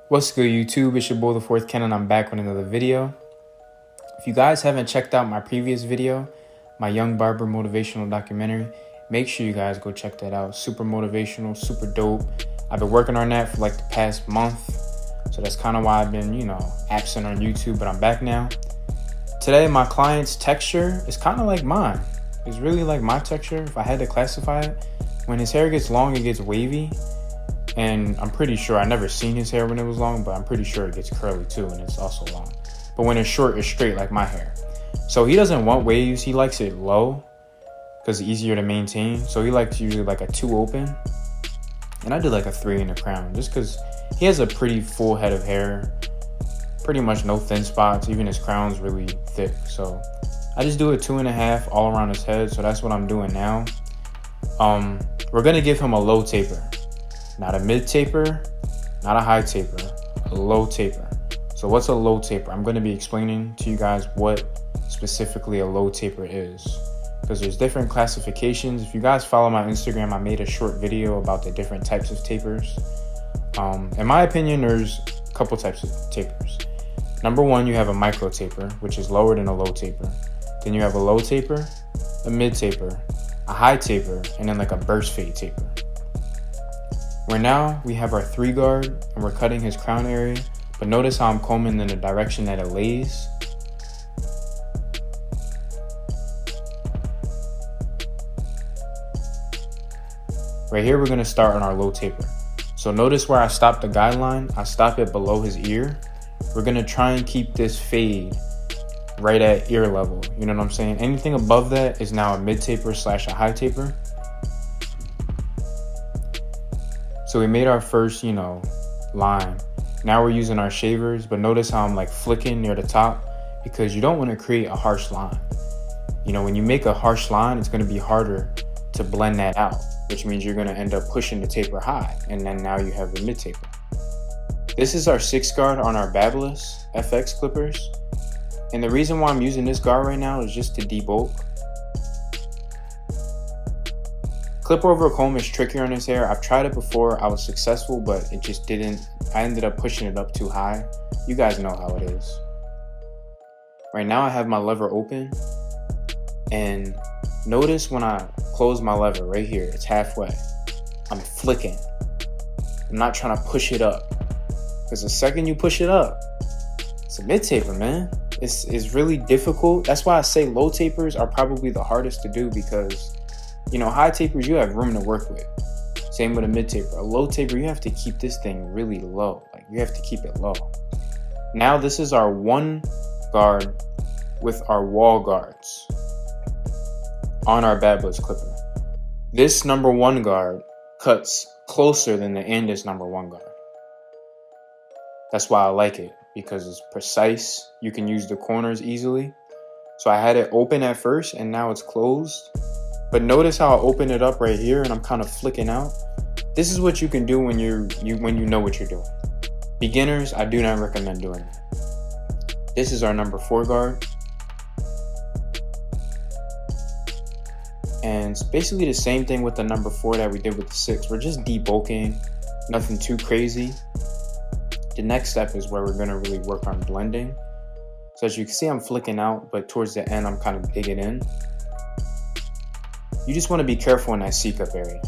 What's good, YouTube? It's your boy, the Fourth Ken, and I'm back with another video. If you guys haven't checked out my previous video, my Young Barber motivational documentary, make sure you guys go check that out. Super motivational, super dope. I've been working on that for like the past month, so that's kind of why I've been, absent on YouTube, but I'm back now. Today, my client's texture is kind of like mine. It's really like my texture, if I had to classify it. When his hair gets long, it gets wavy. And I'm pretty sure, I never seen his hair when it was long, but I'm pretty sure it gets curly too, and it's also long. But when it's short, it's straight like my hair. So he doesn't want waves, he likes it low, because it's easier to maintain. So he likes usually like a 2 open, and I did like a 3 in the crown, just because he has a pretty full head of hair, pretty much no thin spots, even his crown's really thick. So I just do a 2.5 all around his head, so that's what I'm doing now. We're gonna give him a low taper. Not a mid taper, not a high taper, a low taper. So what's a low taper? I'm going to be explaining to you guys what specifically a low taper is, because there's different classifications. If you guys follow my Instagram, I made a short video about the different types of tapers. In my opinion, there's a couple types of tapers. Number one, you have a micro taper, which is lower than a low taper. Then you have a low taper, a mid taper, a high taper, and then like a burst fade taper. Where now we have our 3 guard and we're cutting his crown area, but notice how I'm combing in the direction that it lays. Right here, we're gonna start on our low taper. So notice where I stopped the guideline, I stop it below his ear. We're gonna try and keep this fade right at ear level. You know what I'm saying? Anything above that is now a mid taper / a high taper. So we made our first, line. Now we're using our shavers, but notice how I'm like flicking near the top, because you don't want to create a harsh line. When you make a harsh line, it's going to be harder to blend that out, which means you're going to end up pushing the taper high, and then now you have the mid taper. This is our 6 guard on our Babyliss FX clippers. And the reason why I'm using this guard right now is just to debulk. Clip over comb is trickier on his hair. I've tried it before, I was successful, but it just didn't. I ended up pushing it up too high. You guys know how it is. Right now I have my lever open, and notice when I close my lever right here, it's halfway. I'm flicking. I'm not trying to push it up, because the second you push it up, it's a mid taper, man. It's really difficult. That's why I say low tapers are probably the hardest to do, because high tapers, you have room to work with. Same with a mid taper. A low taper, you have to keep this thing really low. Like, you have to keep it low. Now this is our 1 guard with our wall guards on our Babyliss clipper. This number 1 guard cuts closer than the end is number 1 guard. That's why I like it, because it's precise. You can use the corners easily. So I had it open at first, and now it's closed. But notice how I open it up right here and I'm kind of flicking out. This is what you can do when you know what you're doing. Beginners, I do not recommend doing that. This is our number 4 guard. And it's basically the same thing with the number 4 that we did with the 6. We're just debulking, nothing too crazy. The next step is where we're gonna really work on blending. So as you can see, I'm flicking out, but towards the end, I'm kind of digging in. You just want to be careful in that C-cup area.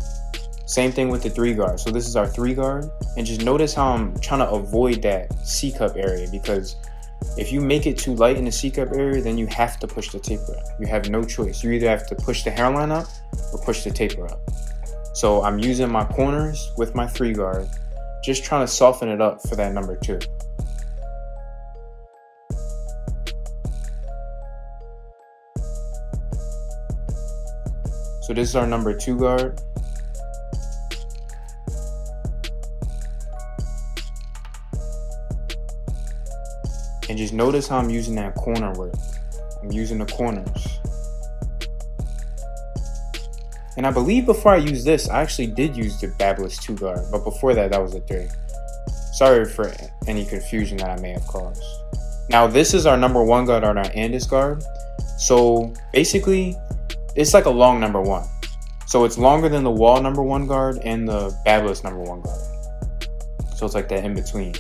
Same thing with the 3 guard. So this is our 3 guard, and just notice how I'm trying to avoid that C-cup area, because if you make it too light in the C-cup area, then you have to push the taper up. You have no choice. You either have to push the hairline up or push the taper up. So I'm using my corners with my 3 guard, just trying to soften it up for that number 2. So this is our number 2 guard. And just notice how I'm using that corner work. I'm using the corners. And I believe before I used this, I actually did use the Babyliss 2 guard, but before that, that was a 3. Sorry for any confusion that I may have caused. Now this is our number 1 guard on our Andis guard. So basically, it's like a long number 1. So it's longer than the wall number 1 guard and the Babyliss number 1 guard. So it's like that in between.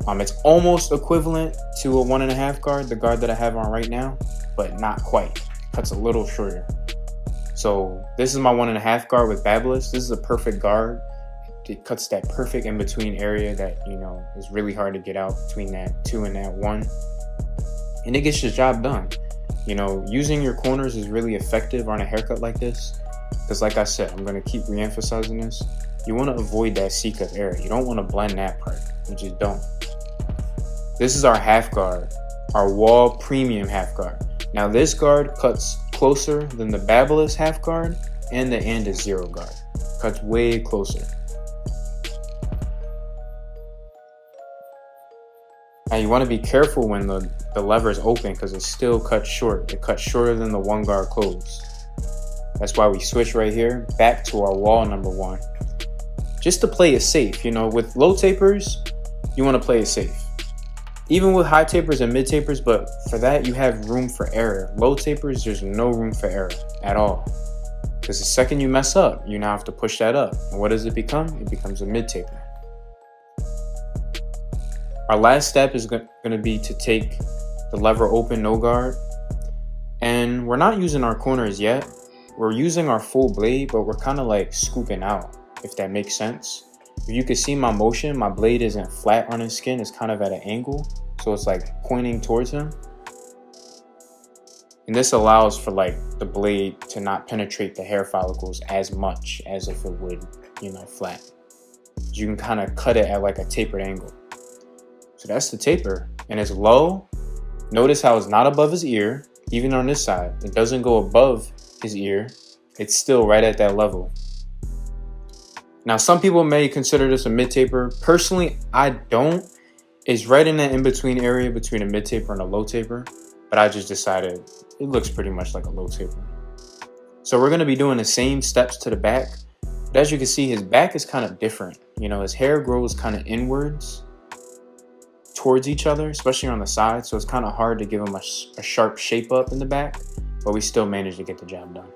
It's almost equivalent to a 1.5 guard, the guard that I have on right now, but not quite. Cuts a little shorter. So this is my 1.5 guard with Babylus. This is a perfect guard. It cuts that perfect in-between area that, you know, is really hard to get out between that 2 and that 1. And it gets the job done. You know, using your corners is really effective on a haircut like this. Because like I said, I'm going to keep re-emphasizing this. You want to avoid that C-cup area. You don't want to blend that part. You just don't. This is our half guard, our wall premium half guard. Now this guard cuts closer than the Babylus half guard and the Andis 0 guard. Cuts way closer. Now you want to be careful when the lever is open because it still cuts short. It cuts shorter than the 1 guard closed. That's why we switch right here back to our wall number 1. Just to play it safe. You know, with low tapers, you want to play it safe. Even with high tapers and mid tapers, but for that you have room for error. Low tapers, there's no room for error at all. Because the second you mess up, you now have to push that up. And what does it become? It becomes a mid taper. Our last step is going to be to take the lever open, no guard. And we're not using our corners yet. We're using our full blade, but we're kind of like scooping out, if that makes sense. If you can see my motion, my blade isn't flat on his skin. It's kind of at an angle. So it's like pointing towards him. And this allows for like the blade to not penetrate the hair follicles as much as if it would, you know, flat. You can kind of cut it at like a tapered angle. So that's the taper, and it's low. Notice how it's not above his ear, even on this side. It doesn't go above his ear. It's still right at that level. Now, some people may consider this a mid taper. Personally, I don't. It's right in that in-between area between a mid taper and a low taper, but I just decided it looks pretty much like a low taper. So we're gonna be doing the same steps to the back, but as you can see, his back is kind of different. You know, his hair grows kind of inwards towards each other, especially on the side, so it's kind of hard to give him a sharp shape up in the back, but we still managed to get the job done.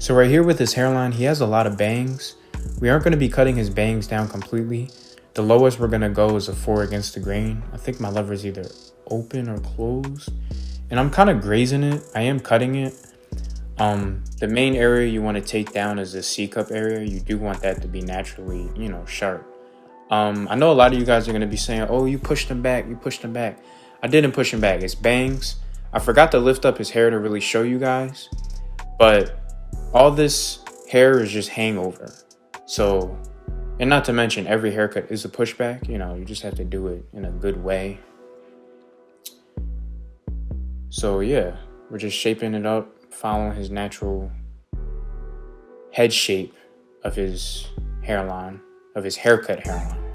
So right here with his hairline, he has a lot of bangs. We aren't going to be cutting his bangs down completely. The lowest we're going to go is a 4 against the grain. I think my lever is either open or closed. And I'm kind of grazing it. I am cutting it. The main area you want to take down is the C-cup area. You do want that to be naturally, you know, sharp. I know a lot of you guys are going to be saying, oh, you pushed him back. You pushed him back. I didn't push him back. It's bangs. I forgot to lift up his hair to really show you guys. But all this hair is just hangover. So, and not to mention every haircut is a pushback. You know, you just have to do it in a good way. So yeah, we're just shaping it up, following his natural head shape of his hairline, of his haircut hairline.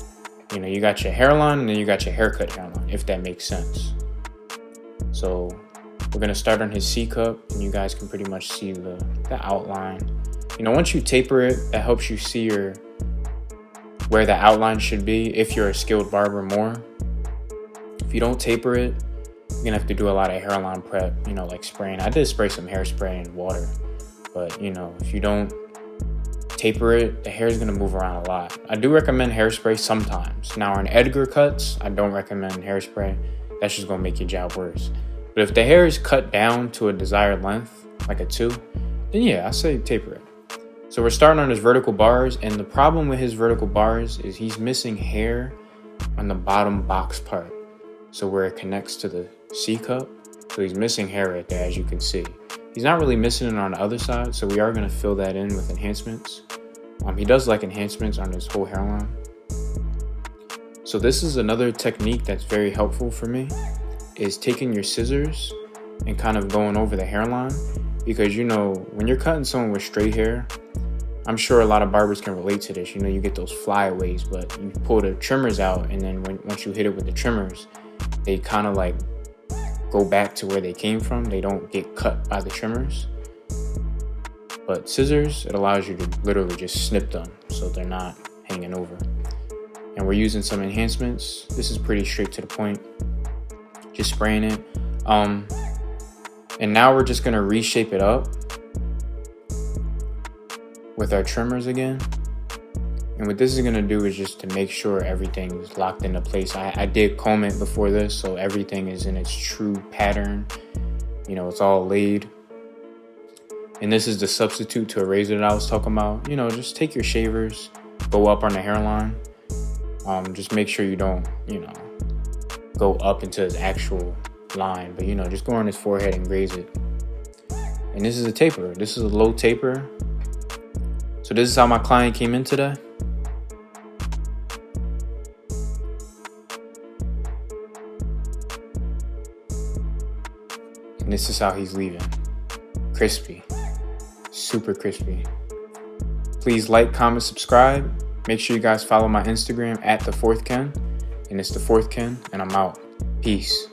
You know, you got your hairline and then you got your haircut hairline, if that makes sense. So We're gonna start on his C cup, and you guys can pretty much see the outline. You know, once you taper it, that helps you see where the outline should be if you're a skilled barber more. If you don't taper it, you're gonna have to do a lot of hairline prep, you know, like spraying. I did spray some hairspray and water, but you know, if you don't taper it, the hair is gonna move around a lot. I do recommend hairspray sometimes. Now on Edgar cuts, I don't recommend hairspray. That's just gonna make your job worse. But if the hair is cut down to a desired length, like a 2, then yeah, I say taper it. So we're starting on his vertical bars, and the problem with his vertical bars is he's missing hair on the bottom box part. So where it connects to the C cup. So he's missing hair right there, as you can see. He's not really missing it on the other side, so we are gonna fill that in with enhancements. He does like enhancements on his whole hairline. So this is another technique that's very helpful for me, is taking your scissors and kind of going over the hairline. Because you know, when you're cutting someone with straight hair, I'm sure a lot of barbers can relate to this. You know, you get those flyaways, but you pull the trimmers out, and then once you hit it with the trimmers, they kind of like go back to where they came from. They don't get cut by the trimmers. But scissors, it allows you to literally just snip them so they're not hanging over. And we're using some enhancements. This is pretty straight to the point. Just spraying it. And now we're just gonna reshape it up with our trimmers again. And what this is gonna do is just to make sure everything is locked into place. I did comb it before this, so everything is in its true pattern. You know, it's all laid. And this is the substitute to a razor that I was talking about. You know, just take your shavers, go up on the hairline. Just make sure you don't, you know, go up into his actual line, but you know, just go on his forehead and graze it. And this is a taper. This is a low taper. So this is how my client came in today. And this is how he's leaving. Crispy. Super crispy. Please like, comment, subscribe. Make sure you guys follow my Instagram at the 4th Ken. And it's the 4th Ken, and I'm out. Peace.